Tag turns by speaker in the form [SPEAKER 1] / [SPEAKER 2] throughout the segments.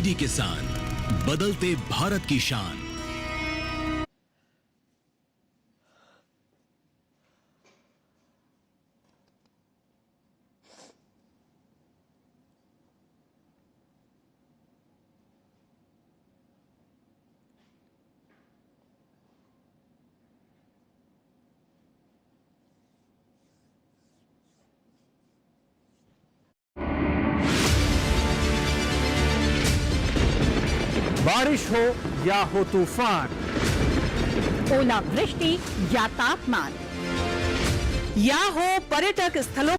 [SPEAKER 1] DD किसान, बदलते भारत की शान।
[SPEAKER 2] बारिश हो या हो तूफान,
[SPEAKER 3] ओलावृष्टि या तापमान, या हो पर्यटक स्थलों,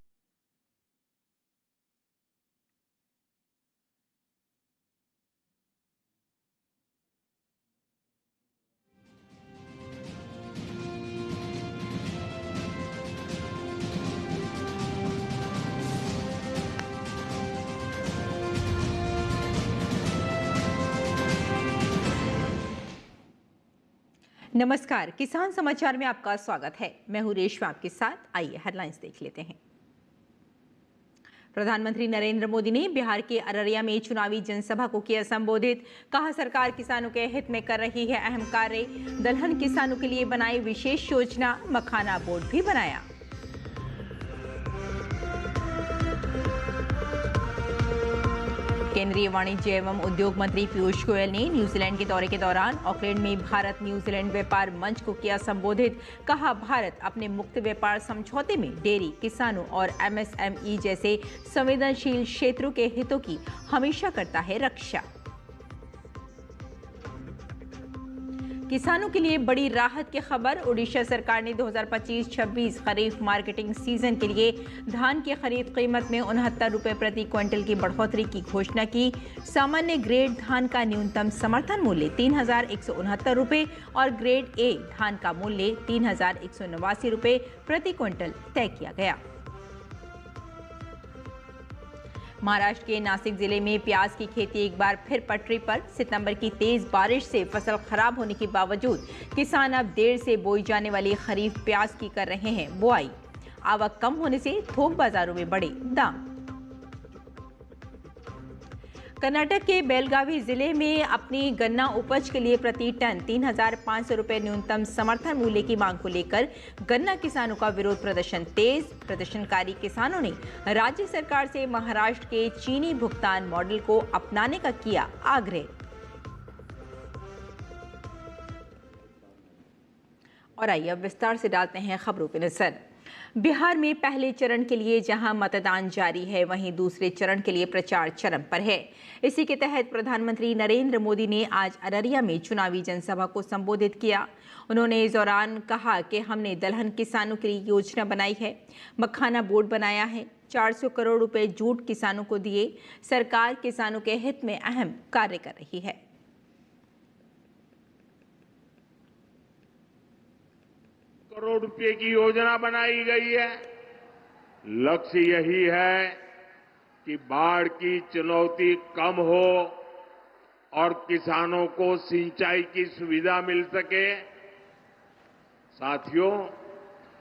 [SPEAKER 3] नमस्कार। किसान समाचार में आपका स्वागत है। मैं हूं रेशमा आपके साथ। आइए हेडलाइंस देख लेते हैं। प्रधानमंत्री नरेंद्र मोदी ने बिहार के अररिया में चुनावी जनसभा को किया संबोधित। कहा, सरकार किसानों के हित में कर रही है अहम कार्य। दलहन किसानों के लिए बनाई विशेष योजना, मखाना बोर्ड भी बनाया। केंद्रीय वाणिज्य एवं उद्योग मंत्री पीयूष गोयल ने न्यूजीलैंड के दौरे के दौरान ऑकलैंड में भारत न्यूजीलैंड व्यापार मंच को किया संबोधित। कहा, भारत अपने मुक्त व्यापार समझौते में डेयरी, किसानों और एमएसएमई जैसे संवेदनशील क्षेत्रों के हितों की हमेशा करता है रक्षा। किसानों के लिए बड़ी राहत की खबर। ओडिशा सरकार ने 2025-26 खरीफ मार्केटिंग सीजन के लिए धान की खरीद कीमत में 69 रुपए प्रति क्विंटल की बढ़ोतरी की घोषणा की। सामान्य ग्रेड धान का न्यूनतम समर्थन मूल्य 3,169 रुपए और ग्रेड ए धान का मूल्य 3,189 रुपए प्रति क्विंटल तय किया गया। महाराष्ट्र के नासिक जिले में प्याज की खेती एक बार फिर पटरी पर। सितंबर की तेज बारिश से फसल खराब होने के बावजूद किसान अब देर से बोई जाने वाली खरीफ प्याज की कर रहे हैं बुआई। आवक कम होने से थोक बाजारों में बढ़े दाम। कर्नाटक के बेलगावी जिले में अपनी गन्ना उपज के लिए प्रति टन 3,500 रुपए न्यूनतम समर्थन मूल्य की मांग को लेकर गन्ना किसानों का विरोध प्रदर्शन तेज। प्रदर्शनकारी किसानों ने राज्य सरकार से महाराष्ट्र के चीनी भुगतान मॉडल को अपनाने का किया आग्रह। और आइए अब विस्तार से डालते हैं खबरों पर नजर। बिहार में पहले चरण के लिए जहां मतदान जारी है, वहीं दूसरे चरण के लिए प्रचार चरम पर है। इसी के तहत प्रधानमंत्री नरेंद्र मोदी ने आज अररिया में चुनावी जनसभा को संबोधित किया। उन्होंने इस दौरान कहा कि हमने दलहन किसानों के लिए योजना बनाई है, मखाना बोर्ड बनाया है, 400 करोड़ रुपए जूट किसानों को दिए। सरकार किसानों के हित में अहम कार्य कर रही है।
[SPEAKER 4] करोड़ रुपए की योजना बनाई गई है। लक्ष्य यही है कि बाढ़ की चुनौती कम हो और किसानों को सिंचाई की सुविधा मिल सके। साथियों,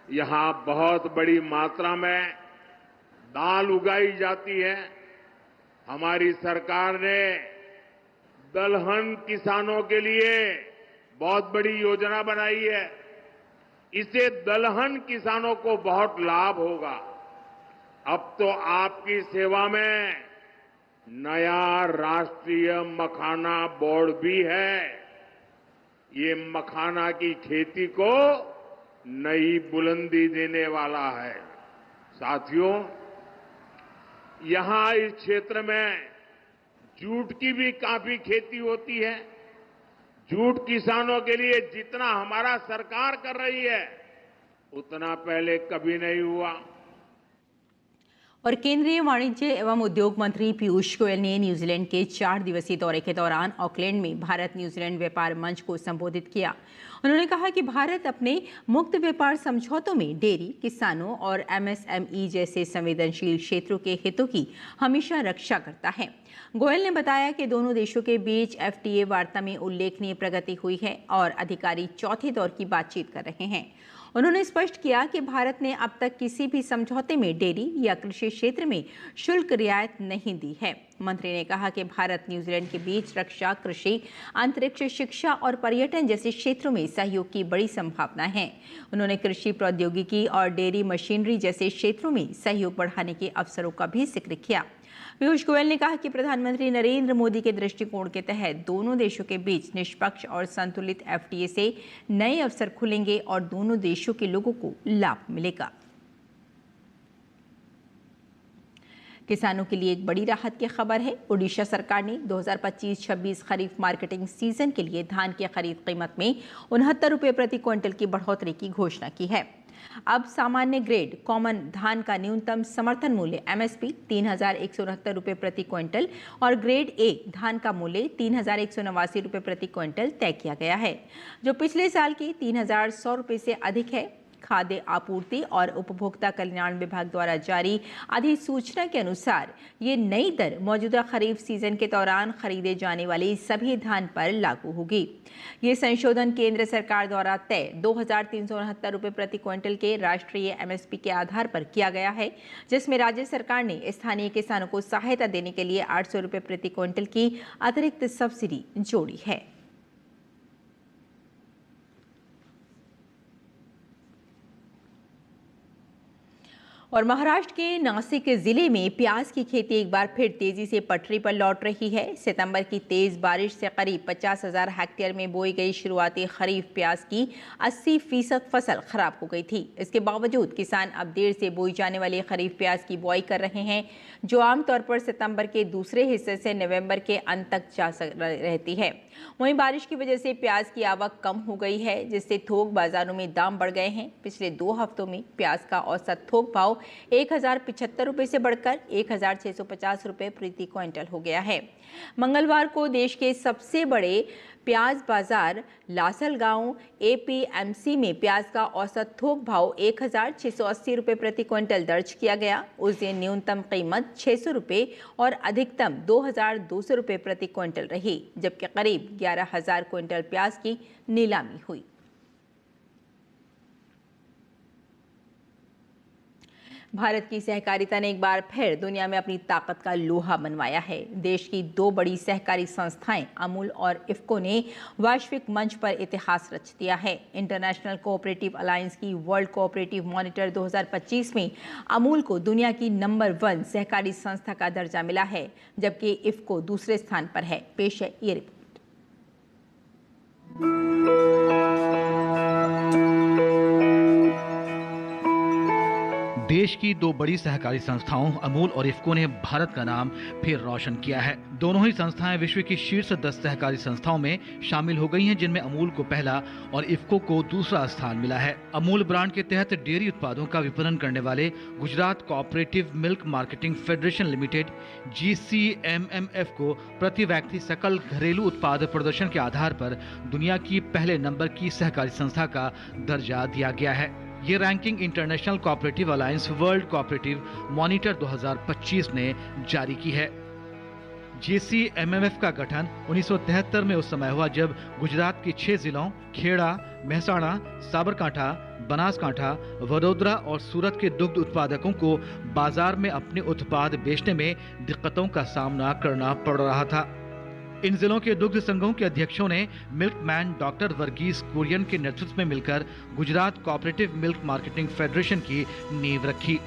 [SPEAKER 4] यहां बहुत बड़ी मात्रा में दाल उगाई जाती है। हमारी सरकार ने दलहन किसानों के लिए बहुत बड़ी योजना बनाई है। इससे दलहन किसानों को बहुत लाभ होगा। अब तो आपकी सेवा में नया राष्ट्रीय मखाना बोर्ड भी है। ये मखाना की खेती को नई बुलंदी देने वाला है। साथियों, यहां इस क्षेत्र में जूट की भी काफी खेती होती है। जूट किसानों के लिए जितना हमारा सरकार कर रही है, उतना पहले कभी नहीं हुआ।
[SPEAKER 3] और केंद्रीय वाणिज्य एवं उद्योग मंत्री पीयूष गोयल ने न्यूजीलैंड के 4 दिवसीय दौरे के दौरान ऑकलैंड में भारत न्यूजीलैंड व्यापार मंच को संबोधित किया। उन्होंने कहा कि भारत अपने मुक्त व्यापार समझौतों में डेयरी, किसानों और एमएसएमई जैसे संवेदनशील क्षेत्रों के हितों की हमेशा रक्षा करता है। गोयल ने बताया कि दोनों देशों के बीच एफटीए वार्ता में उल्लेखनीय प्रगति हुई है और अधिकारी चौथे दौर की बातचीत कर रहे हैं। उन्होंने स्पष्ट किया कि भारत ने अब तक किसी भी समझौते में डेयरी या कृषि क्षेत्र में शुल्क रियायत नहीं दी है। मंत्री ने कहा कि भारत न्यूजीलैंड के बीच रक्षा, कृषि, अंतरिक्ष, शिक्षा और पर्यटन जैसे क्षेत्रों में सहयोग की बड़ी संभावना है। उन्होंने कृषि प्रौद्योगिकी और डेयरी मशीनरी जैसे क्षेत्रों में सहयोग बढ़ाने के अवसरों का भी जिक्र किया। पीयूष गोयल ने कहा कि प्रधानमंत्री नरेंद्र मोदी के दृष्टिकोण के तहत दोनों देशों के बीच निष्पक्ष और संतुलित एफटीए से नए अवसर खुलेंगे और दोनों देशों के लोगों को लाभ मिलेगा। किसानों के लिए एक बड़ी राहत की खबर है। ओडिशा सरकार ने 2025-26 खरीफ मार्केटिंग सीजन के लिए धान की खरीद कीमत में 69 रुपये प्रति क्विंटल की बढ़ोतरी की घोषणा की है। अब सामान्य ग्रेड कॉमन धान का न्यूनतम समर्थन मूल्य एमएसपी 3,169 रुपये प्रति क्विंटल और ग्रेड ए धान का मूल्य 3,189 रुपये प्रति क्विंटल तय किया गया है, जो पिछले साल के 3,100 रुपये से अधिक है। खाद्य आपूर्ति और उपभोक्ता कल्याण विभाग द्वारा जारी अधिसूचना के अनुसार ये नई दर मौजूदा खरीफ सीजन के दौरान खरीदे जाने वाले सभी धान पर लागू होगी। ये संशोधन केंद्र सरकार द्वारा तय 2,369 रुपये प्रति क्विंटल के राष्ट्रीय एमएसपी के आधार पर किया गया है, जिसमें राज्य सरकार ने स्थानीय किसानों को सहायता देने के लिए 800 रुपये प्रति क्विंटल की अतिरिक्त सब्सिडी जोड़ी है। और महाराष्ट्र के नासिक जिले में प्याज की खेती एक बार फिर तेजी से पटरी पर लौट रही है। सितंबर की तेज बारिश से करीब 50,000 हेक्टेयर में बोई गई शुरुआती खरीफ प्याज की 80% फसल खराब हो गई थी। इसके बावजूद किसान अब देर से बोई जाने वाली खरीफ प्याज की बुआई कर रहे हैं, जो आमतौर पर सितंबर के दूसरे हिस्से से नवंबर के अंत तक जा रहती है। वहीं बारिश की वजह से प्याज की आवक कम हो गई है, जिससे थोक बाजारों में दाम बढ़ गए हैं। पिछले 2 हफ्तों में प्याज का औसत थोक भाव 1,075 रुपये से बढ़कर 1,650 रुपये प्रति क्विंटल हो गया है। मंगलवार को देश के सबसे बड़े प्याज बाजार लासलगांव एपीएमसी में प्याज का औसत थोक भाव 1,680 रुपये प्रति क्विंटल दर्ज किया गया। उस दिन न्यूनतम कीमत 600 रुपये और अधिकतम 2,200 रुपये प्रति क्विंटल रही, जबकि करीब 11,000 क्विंटल प्याज की नीलामी हुई। भारत की सहकारिता ने एक बार फिर दुनिया में अपनी ताकत का लोहा मनवाया है। देश की 2 बड़ी सहकारी संस्थाएं अमूल और इफ्को ने वैश्विक मंच पर इतिहास रच दिया है। इंटरनेशनल कोऑपरेटिव अलायंस की वर्ल्ड कोऑपरेटिव मॉनिटर 2025 में अमूल को दुनिया की नंबर 1 सहकारी संस्था का दर्जा मिला है, जबकि इफ्को दूसरे स्थान पर है। पेश है ये रिपोर्ट।
[SPEAKER 5] देश की 2 बड़ी सहकारी संस्थाओं अमूल और इफ्को ने भारत का नाम फिर रोशन किया है। दोनों ही संस्थाएं विश्व की शीर्ष 10 सहकारी संस्थाओं में शामिल हो गई हैं, जिनमें अमूल को पहला और इफ्को को दूसरा स्थान मिला है। अमूल ब्रांड के तहत डेयरी उत्पादों का विपणन करने वाले Gujarat cooperative milk marketing federation limited GCMMF को प्रति व्यक्ति सकल घरेलू उत्पाद प्रदर्शन के आधार पर दुनिया की पहले नंबर की सहकारी संस्था का दर्जा दिया गया है। ये ranking international cooperative alliance world cooperative monitor 2025 ने जारी की है। GCMMF का गठन 1973 में उस समय हुआ जब गुजरात के 6 जिलों खेड़ा, मेहसाणा, साबरकांठा, बनासकांठा, वडोदरा और सूरत के दुग्ध उत्पादकों को बाजार में अपने उत्पाद बेचने में दिक्कतों का सामना करना पड़ रहा था। इन जिलों के दुग्ध संघों के अध्यक्षों ने मिल्कमैन डॉक्टर वर्गीस कुरियन के नेतृत्व में मिलकर Gujarat cooperative milk marketing federation की नींव रखी।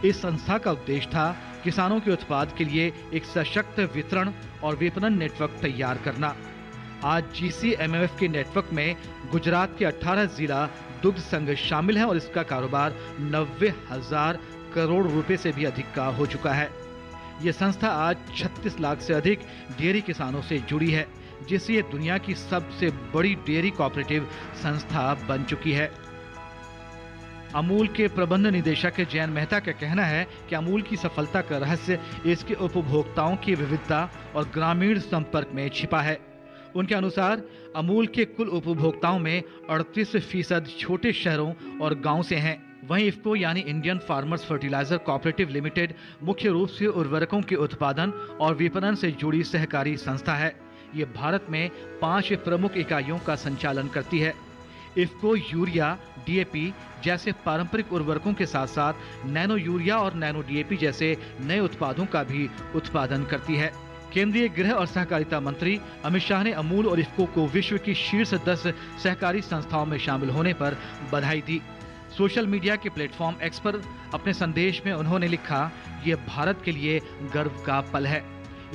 [SPEAKER 5] इस संस्था का उद्देश्य था किसानों के उत्पाद के लिए एक सशक्त वितरण और विपणन नेटवर्क तैयार करना। आज GCMMF के नेटवर्क में गुजरात के 18 जिला दुग्ध संघ शामिल हैं और इसका कारोबार 90,000 करोड़ रुपए से भी अधिक का हो चुका है। ये संस्था आज 36 लाख से अधिक डेयरी किसानों से जुड़ी है, जिससे ये दुनिया की सबसे बड़ी डेयरी कोऑपरेटिव संस्था बन चुकी है। अमूल के प्रबंध निदेशक जयंत मेहता का कहना है कि अमूल की सफलता का रहस्य इसके उपभोक्ताओं की विविधता और ग्रामीण संपर्क में छिपा है। उनके अनुसार अमूल के कुल उपभोक्ताओं में 38% छोटे शहरों और गांव से हैं। वहीं इफ्को यानी इंडियन फार्मर्स फर्टिलाइजर कोऑपरेटिव लिमिटेड मुख्य रूप से उर्वरकों के उत्पादन और विपणन से जुड़ी सहकारी संस्था है। ये भारत में 5 प्रमुख इकाइयों का संचालन करती है। इफ्को यूरिया, डीएपी जैसे पारंपरिक उर्वरकों के साथ साथ नैनो यूरिया और नैनो डीएपी जैसे नए उत्पादों का भी उत्पादन करती है। केंद्रीय गृह और सहकारिता मंत्री अमित शाह ने अमूल और इफ्को को विश्व की शीर्ष 10 सहकारी संस्थाओं में शामिल होने पर बधाई दी। सोशल मीडिया के प्लेटफॉर्म एक्स पर अपने संदेश में उन्होंने लिखा, ये भारत के लिए गर्व का पल है।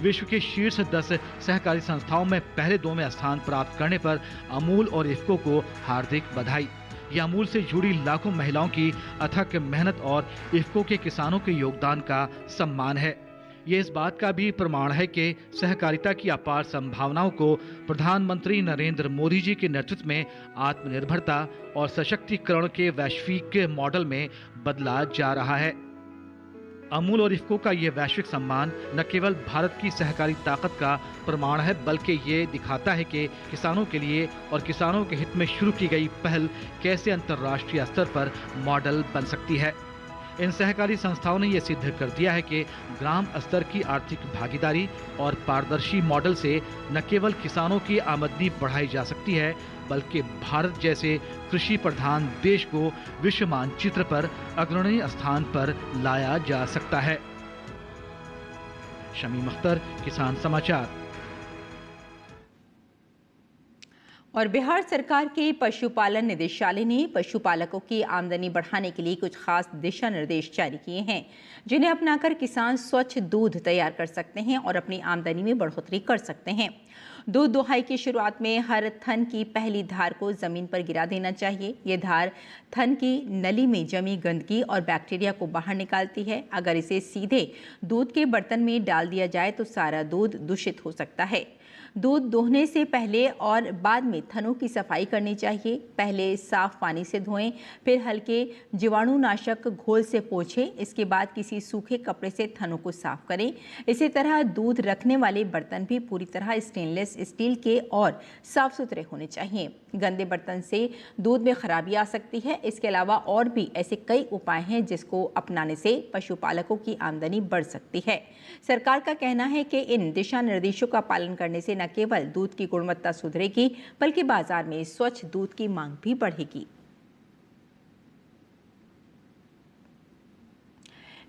[SPEAKER 5] विश्व के शीर्ष 10 सहकारी संस्थाओं में पहले 2 में स्थान प्राप्त करने पर अमूल और इफ्को को हार्दिक बधाई। यह अमूल से जुड़ी लाखों महिलाओं की अथक मेहनत और इफ्को के किसानों के योगदान का सम्मान है। ये इस बात का भी प्रमाण है कि सहकारिता की अपार संभावनाओं को प्रधानमंत्री नरेंद्र मोदी जी के नेतृत्व में आत्मनिर्भरता और सशक्तिकरण के वैश्विक मॉडल में बदला जा रहा है। अमूल और इफ्को का ये वैश्विक सम्मान न केवल भारत की सहकारी ताकत का प्रमाण है, बल्कि ये दिखाता है कि किसानों के लिए और किसानों के हित में शुरू की गई पहल कैसे अंतर्राष्ट्रीय स्तर पर मॉडल बन सकती है। इन सहकारी संस्थाओं ने यह सिद्ध कर दिया है कि ग्राम स्तर की आर्थिक भागीदारी और पारदर्शी मॉडल से न केवल किसानों की आमदनी बढ़ाई जा सकती है, बल्कि भारत जैसे कृषि प्रधान देश को विश्व मानचित्र पर अग्रणी स्थान पर लाया जा सकता है। शमीम अख्तर, किसान समाचार।
[SPEAKER 3] और बिहार सरकार के पशुपालन निदेशालय ने पशुपालकों की आमदनी बढ़ाने के लिए कुछ खास दिशा निर्देश जारी किए हैं, जिन्हें अपनाकर किसान स्वच्छ दूध तैयार कर सकते हैं और अपनी आमदनी में बढ़ोतरी कर सकते हैं। दूध दुहाई की शुरुआत में हर थन की पहली धार को जमीन पर गिरा देना चाहिए। ये धार थन की नली में जमी गंदगी और बैक्टीरिया को बाहर निकालती है। अगर इसे सीधे दूध के बर्तन में डाल दिया जाए तो सारा दूध दूषित हो सकता है। दूध दोहने से पहले और बाद में थनों की सफाई करनी चाहिए। पहले साफ पानी से धोएं, फिर हल्के जीवाणुनाशक घोल से पोंछें। इसके बाद किसी सूखे कपड़े से थनों को साफ करें। इसी तरह दूध रखने वाले बर्तन भी पूरी तरह स्टेनलेस स्टील के और साफ सुथरे होने चाहिए। गंदे बर्तन से दूध में खराबी आ सकती है। इसके अलावा और भी ऐसे कई उपाय हैं जिसको अपनाने से पशुपालकों की आमदनी बढ़ सकती है। सरकार का कहना है कि इन दिशा निर्देशों का पालन करने से न केवल दूध की गुणवत्ता सुधरेगी, बल्कि बाजार में स्वच्छ दूध की मांग भी बढ़ेगी।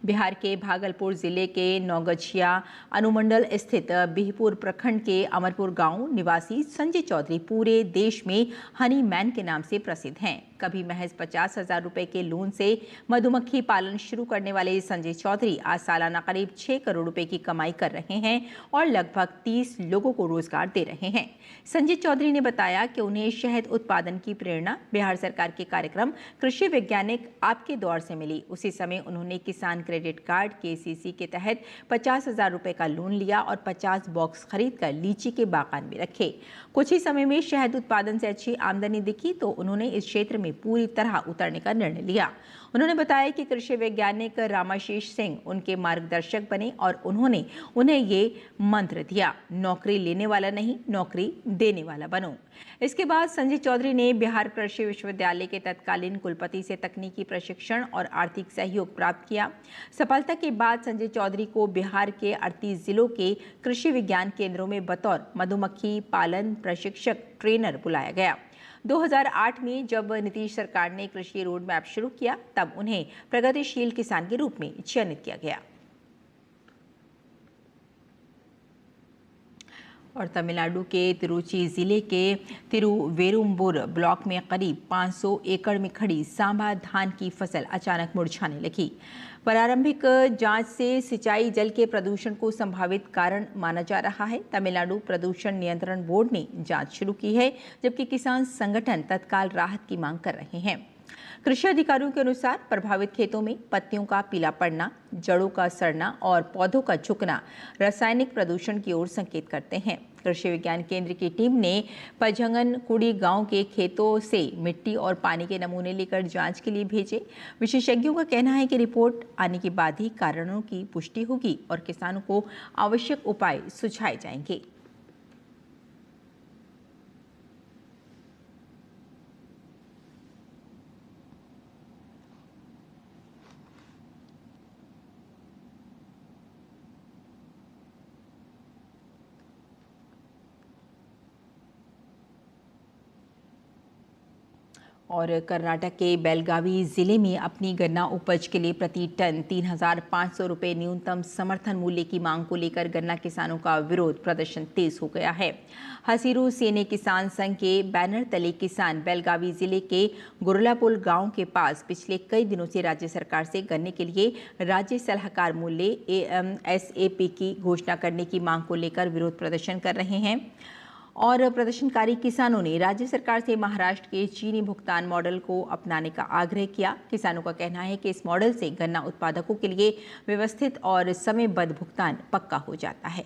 [SPEAKER 3] बिहार के भागलपुर जिले के नौगछिया अनुमंडल स्थित बिहपुर प्रखंड के अमरपुर गांव निवासी संजय चौधरी पूरे देश में हनी मैन के नाम से प्रसिद्ध हैं। कभी महज 50,000 रुपए के लोन से मधुमक्खी पालन शुरू करने वाले संजय चौधरी आज सालाना करीब 6 करोड़ रुपए की कमाई कर रहे हैं और लगभग 30 लोगों को रोजगार दे रहे हैं। संजय चौधरी ने बताया कि उन्हें शहद उत्पादन की प्रेरणा बिहार सरकार के कार्यक्रम कृषि वैज्ञानिक आपके दौर से मिली। उसी समय उन्होंने किसान क्रेडिट कार्ड केसीसी के तहत 50,000 रुपए का लोन लिया और 50 बॉक्स खरीदकर लीची के बागान में रखे। कुछ ही समय में शहद उत्पादन से अच्छी आमदनी दिखी तो उन्होंने इस क्षेत्र में पूरी तरह उतरने का निर्णय लिया। उन्होंने बताया कि कृषि वैज्ञानिक रामाशीष सिंह उनके मार्गदर्शक बने और उन्होंने उन्हें ये मंत्र दिया, नौकरी लेने वाला नहीं, नौकरी देने वाला बनो। इसके बाद संजय चौधरी ने बिहार कृषि विश्वविद्यालय के तत्कालीन कुलपति से तकनीकी प्रशिक्षण और आर्थिक सहयोग प्राप्त किया। सफलता के बाद संजय चौधरी को बिहार के 38 जिलों के कृषि विज्ञान केंद्रों में बतौर मधुमक्खी पालन प्रशिक्षक ट्रेनर बुलाया गया। 2008 में जब नीतीश सरकार ने कृषि रोड मैप शुरू किया, तब उन्हें प्रगतिशील किसान के रूप में चयनित किया गया। और तमिलनाडु के तिरुचि जिले के तिरुवेरुम्बुर ब्लॉक में करीब 500 एकड़ में खड़ी सांभा धान की फसल अचानक मुरझाने लगी। प्रारंभिक जांच से सिंचाई जल के प्रदूषण को संभावित कारण माना जा रहा है। तमिलनाडु प्रदूषण नियंत्रण बोर्ड ने जांच शुरू की है, जबकि किसान संगठन तत्काल राहत की मांग कर रहे हैं। कृषि अधिकारियों के अनुसार प्रभावित खेतों में पत्तियों का पीला पड़ना, जड़ों का सड़ना और पौधों का झुकना रासायनिक प्रदूषण की ओर संकेत करते हैं। कृषि विज्ञान केंद्र की टीम ने पझंगनकुड़ी गांव के खेतों से मिट्टी और पानी के नमूने लेकर जांच के लिए भेजे। विशेषज्ञों का कहना है कि रिपोर्ट आने के बाद ही कारणों की पुष्टि होगी और किसानों को आवश्यक उपाय सुझाए जाएंगे। और कर्नाटक के बेलगावी जिले में अपनी गन्ना उपज के लिए प्रति टन 3,500 रुपये न्यूनतम समर्थन मूल्य की मांग को लेकर गन्ना किसानों का विरोध प्रदर्शन तेज हो गया है। हसीरू सेने किसान संघ के बैनर तले किसान बेलगावी जिले के गुरलापुल गांव के पास पिछले कई दिनों से राज्य सरकार से गन्ने के लिए राज्य सलाहकार मूल्य AMSAP की घोषणा करने की मांग को लेकर विरोध प्रदर्शन कर रहे हैं। और प्रदर्शनकारी किसानों ने राज्य सरकार से महाराष्ट्र के चीनी भुगतान मॉडल को अपनाने का आग्रह किया। किसानों का कहना है कि इस मॉडल से गन्ना उत्पादकों के लिए व्यवस्थित और समयबद्ध भुगतान पक्का हो जाता है।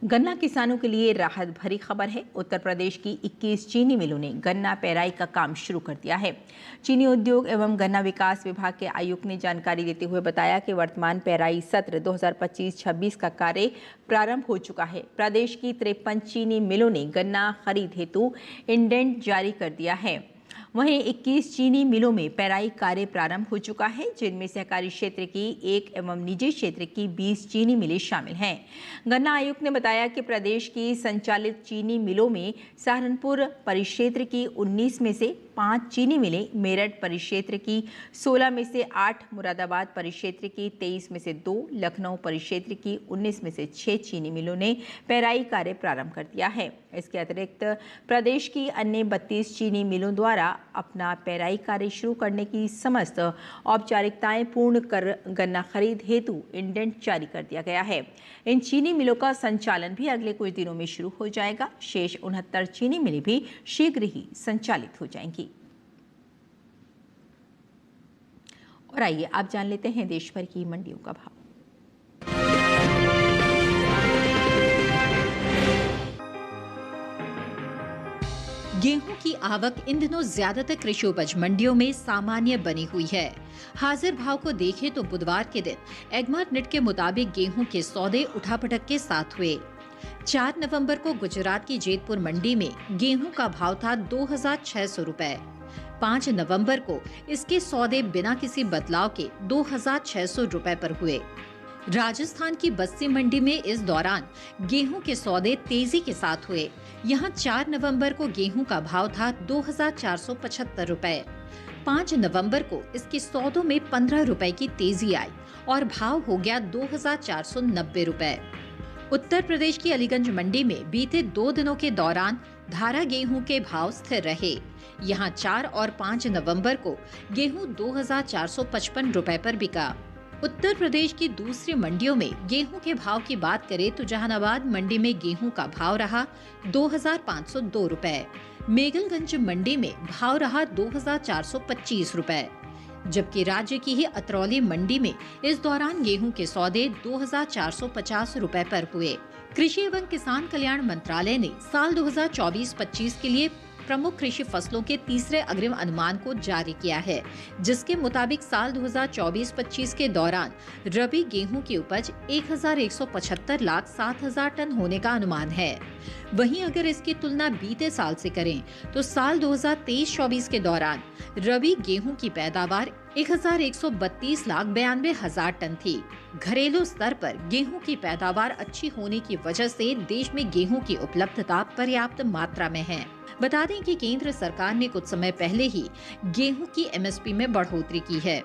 [SPEAKER 3] गन्ना किसानों के लिए राहत भरी खबर है। उत्तर प्रदेश की 21 चीनी मिलों ने गन्ना पेराई का काम शुरू कर दिया है। चीनी उद्योग एवं गन्ना विकास विभाग के आयुक्त ने जानकारी देते हुए बताया कि वर्तमान पेराई सत्र 2025-26 का कार्य प्रारंभ हो चुका है। प्रदेश की 53 चीनी मिलों ने गन्ना खरीद हेतु इंडेंट जारी कर दिया है। वहीं 21 चीनी मिलों में पेराई कार्य प्रारंभ हो चुका है, जिनमें सहकारी क्षेत्र की 1 एवं निजी क्षेत्र की 20 चीनी मिलें शामिल हैं। गन्ना आयुक्त ने बताया कि प्रदेश की संचालित चीनी मिलों में सहारनपुर परिक्षेत्र की 19 में से 5 चीनी मिलें, मेरठ परिक्षेत्र की 16 में से 8, मुरादाबाद परिक्षेत्र की 23 में से 2, लखनऊ परिक्षेत्र की 19 में से 6 चीनी मिलों ने पेराई कार्य प्रारंभ कर दिया है। इसके अतिरिक्त प्रदेश की अन्य 32 चीनी मिलों द्वारा अपना पेराई कार्य शुरू करने की समस्त औपचारिकताएं पूर्ण कर गन्ना खरीद हेतु इंडेंट जारी कर दिया गया है। इन चीनी मिलों का संचालन भी अगले कुछ दिनों में शुरू हो जाएगा। शेष 69 चीनी मिलें भी शीघ्र ही संचालित हो जाएंगी। और आइए आप जान लेते हैं देश भर की मंडियों का भाव।
[SPEAKER 6] गेहूं की आवक इन दिनों ज्यादातर कृषि उपज मंडियों में सामान्य बनी हुई है। हाजिर भाव को देखें तो बुधवार के दिन एगमार्क नेट के मुताबिक गेहूं के सौदे उठापटक के साथ हुए। 4 नवंबर को गुजरात की जेतपुर मंडी में गेहूं का भाव था 2,600 रुपए। 5 नवंबर को इसके सौदे बिना किसी बदलाव के 2,600 रुपए पर हुए। राजस्थान की बस्सी मंडी में इस दौरान गेहूं के सौदे तेजी के साथ हुए। यहां 4 नवंबर को गेहूं का भाव था 2,475 रुपए। 5 नवंबर को इसके सौदों में 15 रुपए की तेजी आई और भाव हो गया 2,490 रुपए। उत्तर प्रदेश की अलीगंज मंडी में बीते 2 दिनों के दौरान धारा गेहूं के भाव स्थिर रहे। यहां 4 और 5 नवंबर को गेहूं 2,455 रुपए पर बिका। उत्तर प्रदेश की दूसरी मंडियों में गेहूं के भाव की बात करें तो जहानाबाद मंडी में गेहूं का भाव रहा 2,502 रुपए। मेघलगंज मंडी में भाव रहा 2,425 रुपए, जबकि राज्य की ही अतरौली मंडी में इस दौरान गेहूं के सौदे 2,450 रुपए पर हुए। कृषि एवं किसान कल्याण मंत्रालय ने साल 2024-25 के लिए प्रमुख कृषि फसलों के तीसरे अग्रिम अनुमान को जारी किया है, जिसके मुताबिक साल 2024-25 के दौरान रबी गेहूं की उपज 1,175 लाख 7,000 टन होने का अनुमान है। वहीं अगर इसकी तुलना बीते साल से करें तो साल 2023-24 के दौरान रबी गेहूं की पैदावार 1,132 लाख 92,000 टन थी। घरेलू स्तर पर गेहूं की पैदावार अच्छी होने की वजह से देश में गेहूं की उपलब्धता पर्याप्त मात्रा में है। बता दें कि केंद्र सरकार ने कुछ समय पहले ही गेहूं की MSP में बढ़ोतरी की है।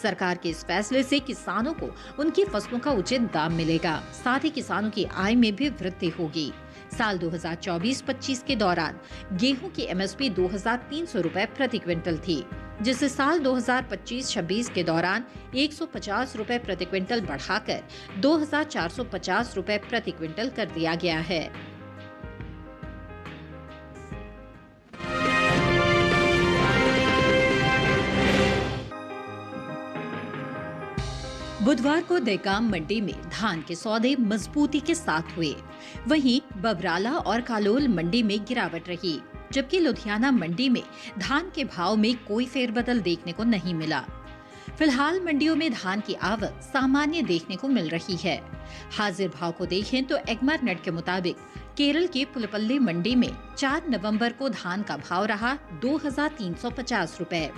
[SPEAKER 6] सरकार के इस फैसले से किसानों को उनकी फसलों का उचित दाम मिलेगा, साथ ही किसानों की आय में भी वृद्धि होगी। साल 2024-25 के दौरान गेहूं की MSP 2,300 रुपए प्रति क्विंटल थी, जिसे साल 2025-26 के दौरान 150 रुपए प्रति क्विंटल बढ़ाकर 2,450 रुपए प्रति क्विंटल कर दिया गया है। बुधवार को देगाम मंडी में धान के सौदे मजबूती के साथ हुए। वहीं बबराला और कालोल मंडी में गिरावट रही, जबकि लुधियाना मंडी में धान के भाव में कोई फेरबदल देखने को नहीं मिला। फिलहाल मंडियों में धान की आवक सामान्य देखने को मिल रही है। हाजिर भाव को देखें तो एगमार्क नेट के मुताबिक केरल की पुलपल्ली मंडी में 4 नवंबर को धान का भाव रहा 2,350 रुपए।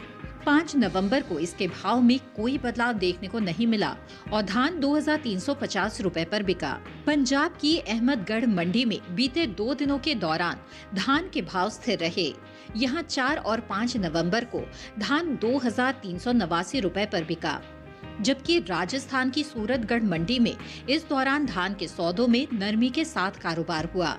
[SPEAKER 6] 5 नवंबर को इसके भाव में कोई बदलाव देखने को नहीं मिला और धान 2350 रुपए पर बिका। पंजाब की अहमदगढ़ मंडी में बीते 2 दिनों के दौरान धान के भाव स्थिर रहे। यहां 4 और 5 नवंबर को धान 2389 रुपए पर बिका, जबकि राजस्थान की सूरतगढ़ मंडी में इस दौरान धान के सौदों में नरमी के साथ कारोबार हुआ।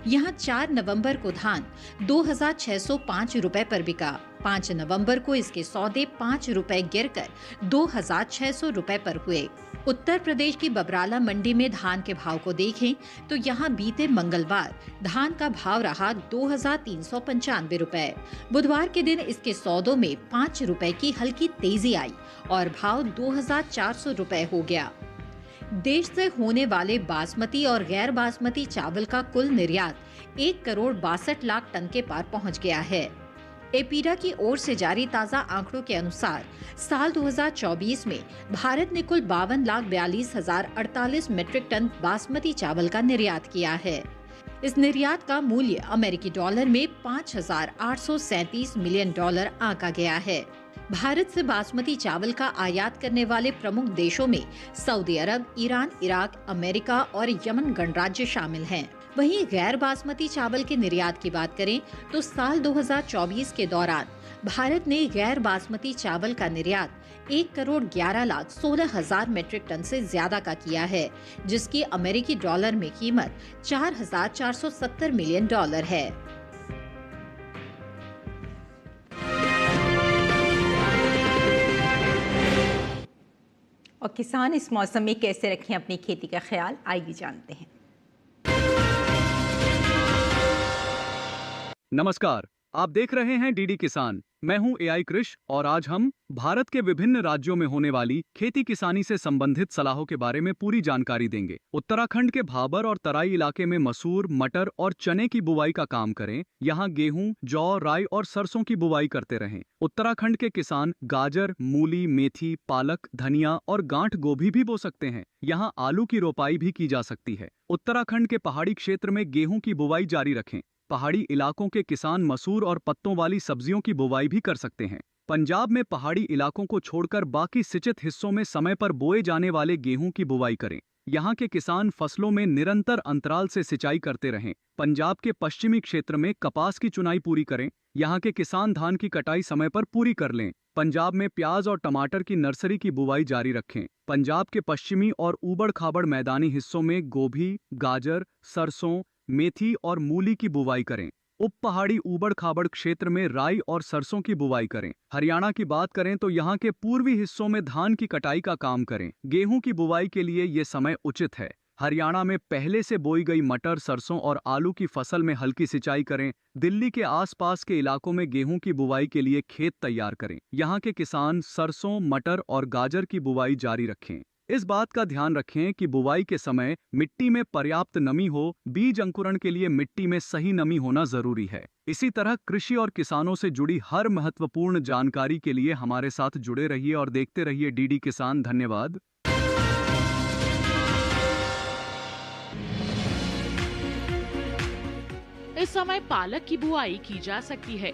[SPEAKER 6] यहां 4 नवंबर को धान 2605 रुपए पर बिका। 5 नवंबर को इसके सौदे 5 रुपए गिरकर 2600 रुपए पर हुए। उत्तर प्रदेश की बबराला मंडी में धान के भाव को देखें तो यहां बीते मंगलवार धान का भाव रहा 2395 रुपए। बुधवार के दिन इसके सौदों में 5 रुपए की हल्की तेजी आई और भाव 2400 रुपए हो गया। देश से होने वाले बासमती और गैर बासमती चावल का कुल निर्यात 1 करोड़ 62 लाख टन के पार पहुंच गया है। एपीडा की ओर से जारी ताज़ा आंकड़ों के अनुसार साल 2024 में भारत ने कुल 52,42,048 मीट्रिक टन बासमती चावल का निर्यात किया है। इस निर्यात का मूल्य अमेरिकी डॉलर में $5,837 मिलियन आंका गया है। भारत से बासमती चावल का आयात करने वाले प्रमुख देशों में सऊदी अरब, ईरान, इराक, अमेरिका और यमन गणराज्य शामिल हैं। वहीं गैर बासमती चावल के निर्यात की बात करें तो साल 2024 के दौरान भारत ने गैर बासमती चावल का निर्यात 1 करोड़ 11 लाख 16 हजार मीट्रिक टन से ज्यादा का किया है, जिसकी अमेरिकी डॉलर में कीमत $4,470 मिलियन है।
[SPEAKER 3] और किसान इस मौसम में कैसे रखें अपनी खेती का ख्याल, आइए जानते हैं।
[SPEAKER 7] नमस्कार, आप देख रहे हैं डीडी किसान। मैं हूं एआई कृष और आज हम भारत के विभिन्न राज्यों में होने वाली खेती किसानी से संबंधित सलाहों के बारे में पूरी जानकारी देंगे। उत्तराखंड के भाबर और तराई इलाके में मसूर, मटर और चने की बुवाई का काम करें। यहां गेहूं, जौ, राई और सरसों की बुवाई करते रहें। उत्तराखंड के किसान गाजर, मूली, मेथी, पालक, धनिया और गांठ गोभी भी बो सकते हैं। यहाँ आलू की रोपाई भी की जा सकती है। उत्तराखंड के पहाड़ी क्षेत्र में गेहूं की बुवाई जारी रखें। पहाड़ी इलाकों के किसान मसूर और पत्तों वाली सब्जियों की बुवाई भी कर सकते हैं। पंजाब में पहाड़ी इलाकों को छोड़कर बाकी सिंचित हिस्सों में समय पर बोए जाने वाले गेहूं की बुवाई करें। यहाँ के किसान फसलों में निरंतर अंतराल से सिंचाई करते रहें। पंजाब के पश्चिमी क्षेत्र में कपास की चुनाई पूरी करें। यहाँ के किसान धान की कटाई समय पर पूरी कर लें। पंजाब में प्याज और टमाटर की नर्सरी की बुवाई जारी रखें। पंजाब के पश्चिमी और ऊबड़ खाबड़ मैदानी हिस्सों में गोभी, गाजर, सरसों, मेथी और मूली की बुवाई करें। उप पहाड़ी ऊबड़ खाबड़ क्षेत्र में राई और सरसों की बुवाई करें। हरियाणा की बात करें तो यहाँ के पूर्वी हिस्सों में धान की कटाई का काम करें। गेहूं की बुवाई के लिए ये समय उचित है। हरियाणा में पहले से बोई गई मटर, सरसों और आलू की फसल में हल्की सिंचाई करें। दिल्ली के आसपास के इलाकों में गेहूं की बुवाई के लिए खेत तैयार करें। यहाँ के किसान सरसों, मटर और गाजर की बुवाई जारी रखें। इस बात का ध्यान रखें कि बुवाई के समय मिट्टी में पर्याप्त नमी हो। बीज अंकुरण के लिए मिट्टी में सही नमी होना जरूरी है। इसी तरह कृषि और किसानों से जुड़ी हर महत्वपूर्ण जानकारी के लिए हमारे साथ जुड़े रहिए और देखते रहिए डीडी किसान। धन्यवाद।
[SPEAKER 8] इस समय पालक की बुआई की जा सकती है।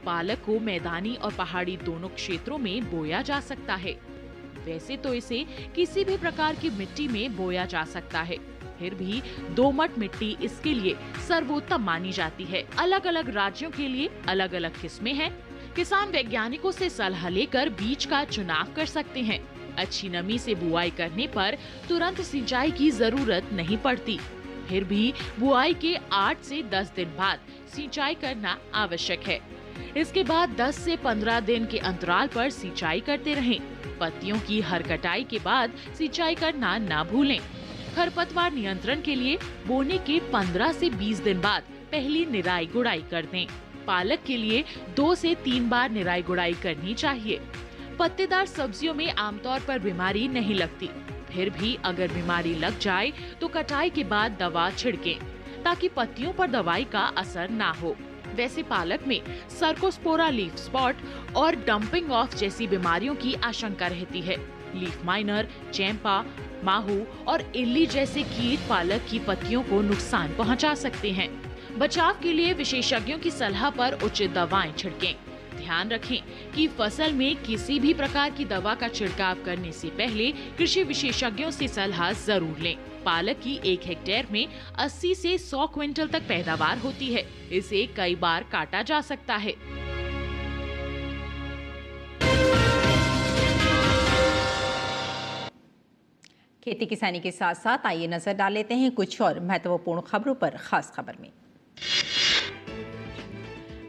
[SPEAKER 8] पालक को मैदानी और पहाड़ी दोनों क्षेत्रों में बोया जा सकता है। वैसे तो इसे किसी भी प्रकार की मिट्टी में बोया जा सकता है, फिर भी दोमट मिट्टी इसके लिए सर्वोत्तम मानी जाती है। अलग अलग राज्यों के लिए अलग अलग किस्में हैं। किसान वैज्ञानिकों से सलाह लेकर बीज का चुनाव कर सकते हैं। अच्छी नमी से बुआई करने पर तुरंत सिंचाई की जरूरत नहीं पड़ती। फिर भी बुआई के 8 से 10 दिन बाद सिंचाई करना आवश्यक है। इसके बाद 10 से 15 दिन के अंतराल पर सिंचाई करते रहें। पत्तियों की हर कटाई के बाद सिंचाई करना ना भूलें। खरपतवार नियंत्रण के लिए बोने के 15 से 20 दिन बाद पहली निराई गुड़ाई कर दें। पालक के लिए 2 से 3 बार निराई गुड़ाई करनी चाहिए। पत्तेदार सब्जियों में आमतौर पर बीमारी नहीं लगती, फिर भी अगर बीमारी लग जाए तो कटाई के बाद दवा छिड़कें ताकि पत्तियों पर दवाई का असर ना हो। वैसे पालक में सर्कोस्पोरा लीफ स्पॉट और डंपिंग ऑफ जैसी बीमारियों की आशंका रहती है। लीफ माइनर, चैंपा, माहू और इल्ली जैसे कीट पालक की पत्तियों को नुकसान पहुंचा सकते हैं। बचाव के लिए विशेषज्ञों की सलाह पर उचित दवाएं छिड़कें। ध्यान रखें कि फसल में किसी भी प्रकार की दवा का छिड़काव करने से पहले कृषि विशेषज्ञों से सलाह जरूर लें। पालक की 1 हेक्टेयर में 80 से 100 क्विंटल तक पैदावार होती है। इसे कई बार काटा जा सकता है।
[SPEAKER 3] खेती किसानी के साथ साथ आइए नजर डाल लेते हैं कुछ और महत्वपूर्ण खबरों पर। खास खबर में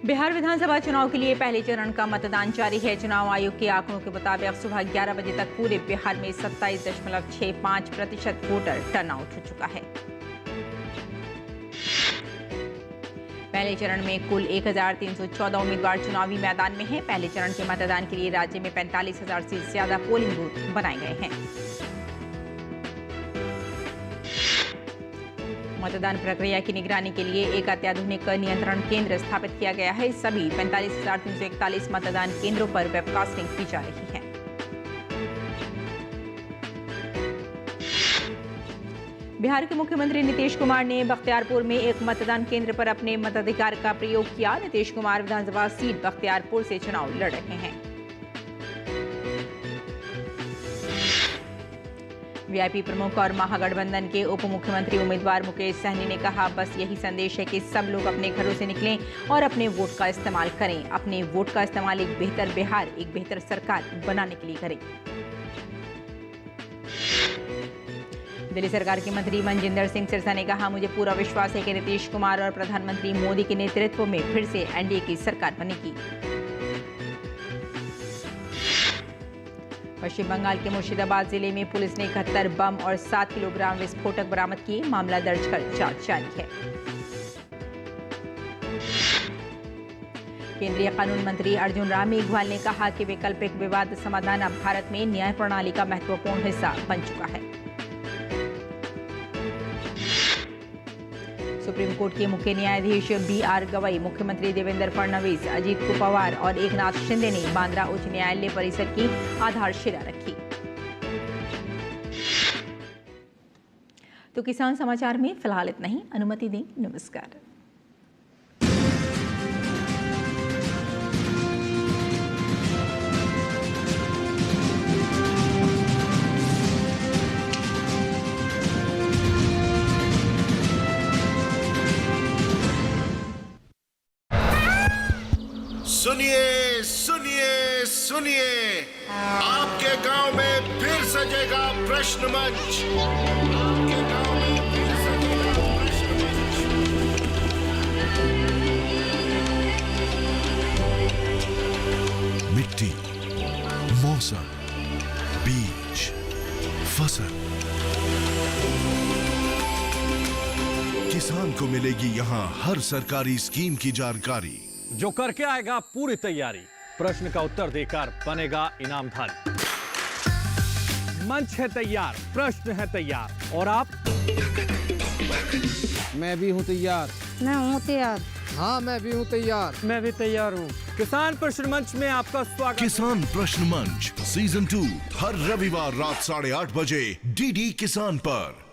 [SPEAKER 3] बिहार विधानसभा चुनाव के लिए पहले चरण का मतदान जारी है। चुनाव आयोग के आंकड़ों के मुताबिक सुबह 11 बजे तक पूरे बिहार में 27.65% वोटर टर्नआउट हो चुका है। पहले चरण में कुल 1314 उम्मीदवार चुनावी मैदान में हैं। पहले चरण के मतदान के लिए राज्य में 45,000 से ज्यादा पोलिंग बूथ बनाए गए हैं। मतदान प्रक्रिया की निगरानी के लिए एक अत्याधुनिक नियंत्रण केंद्र स्थापित किया गया है। सभी 45,341 मतदान केंद्रों पर वेबकास्टिंग की जा रही है। बिहार के मुख्यमंत्री नीतीश कुमार ने बख्तियारपुर में एक मतदान केंद्र पर अपने मताधिकार का प्रयोग किया। नीतीश कुमार विधानसभा सीट बख्तियारपुर से चुनाव लड़ रहे हैं। वीआईपी प्रमुख और महागठबंधन के उप मुख्यमंत्री उम्मीदवार मुकेश सहनी ने कहा, बस यही संदेश है कि सब लोग अपने घरों से निकलें और अपने वोट का इस्तेमाल करें। अपने वोट का इस्तेमाल एक बेहतर बिहार, एक बेहतर सरकार बनाने के लिए करें। दिल्ली सरकार के मंत्री मनजिंदर सिंह सिरसा ने कहा, मुझे पूरा विश्वास है कि नीतीश कुमार और प्रधानमंत्री मोदी के नेतृत्व में फिर से एनडीए की सरकार बनेगी। पश्चिम बंगाल के मुर्शिदाबाद जिले में पुलिस ने 71 बम और 7 किलोग्राम विस्फोटक बरामद किए। मामला दर्ज कर जांच जारी है। केंद्रीय कानून मंत्री अर्जुन राम मेघवाल ने कहा कि वैकल्पिक विवाद समाधान अब भारत में न्याय प्रणाली का महत्वपूर्ण हिस्सा बन चुका है। सुप्रीम कोर्ट के मुख्य न्यायाधीश BR गवई, मुख्यमंत्री देवेंद्र फडणवीस, अजीत पवार और एकनाथ शिंदे ने बांद्रा उच्च न्यायालय परिसर की आधारशिला रखी। तो किसान समाचार में फिलहाल इतना ही। अनुमति दें। नमस्कार।
[SPEAKER 9] सुनिए सुनिए सुनिए, आपके गांव में फिर सजेगा प्रश्न मंच। आपके गांव में फिर सजेगा प्रश्न मंच।
[SPEAKER 10] मिट्टी, मौसम, बीज, फसल, किसान को मिलेगी यहाँ हर सरकारी स्कीम की जानकारी।
[SPEAKER 2] जो करके आएगा पूरी तैयारी, प्रश्न का उत्तर देकर बनेगा इनामधारी। मंच है तैयार, प्रश्न है तैयार, और आप?
[SPEAKER 11] मैं भी हूँ तैयार।
[SPEAKER 12] मैं हूँ तैयार।
[SPEAKER 11] हाँ, मैं भी हूँ तैयार।
[SPEAKER 2] मैं भी तैयार हूँ। किसान प्रश्न मंच में आपका स्वागत।
[SPEAKER 10] किसान प्रश्न मंच सीजन 2 हर रविवार रात 8:30 बजे DD किसान पर।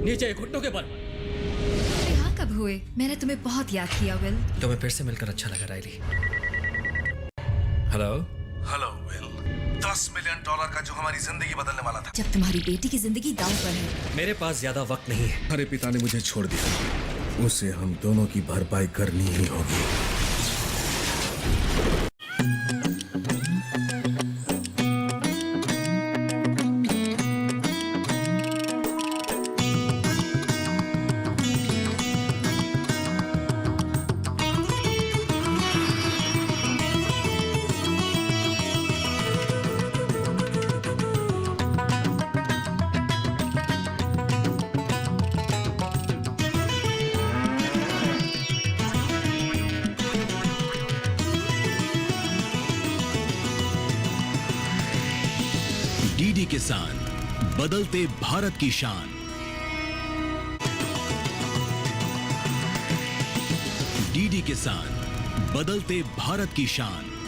[SPEAKER 13] नीचे घुटनों के बल।
[SPEAKER 14] यहाँ कब हुए? मैंने तुम्हें बहुत याद किया विल।
[SPEAKER 13] तुम्हें फिर से मिलकर अच्छा लगा Riley. Hello
[SPEAKER 10] hello Will, $10 million का जो हमारी जिंदगी बदलने वाला था।
[SPEAKER 14] जब तुम्हारी बेटी की जिंदगी दांव पर है।
[SPEAKER 13] मेरे पास ज्यादा वक्त नहीं है।
[SPEAKER 10] हमारे पिता ने मुझे छोड़ दिया।
[SPEAKER 9] उसे हम दोनों की भरपाई करनी ही होगी।
[SPEAKER 1] डीडी किसान, बदलते भारत की शान। डीडी किसान, बदलते भारत की शान।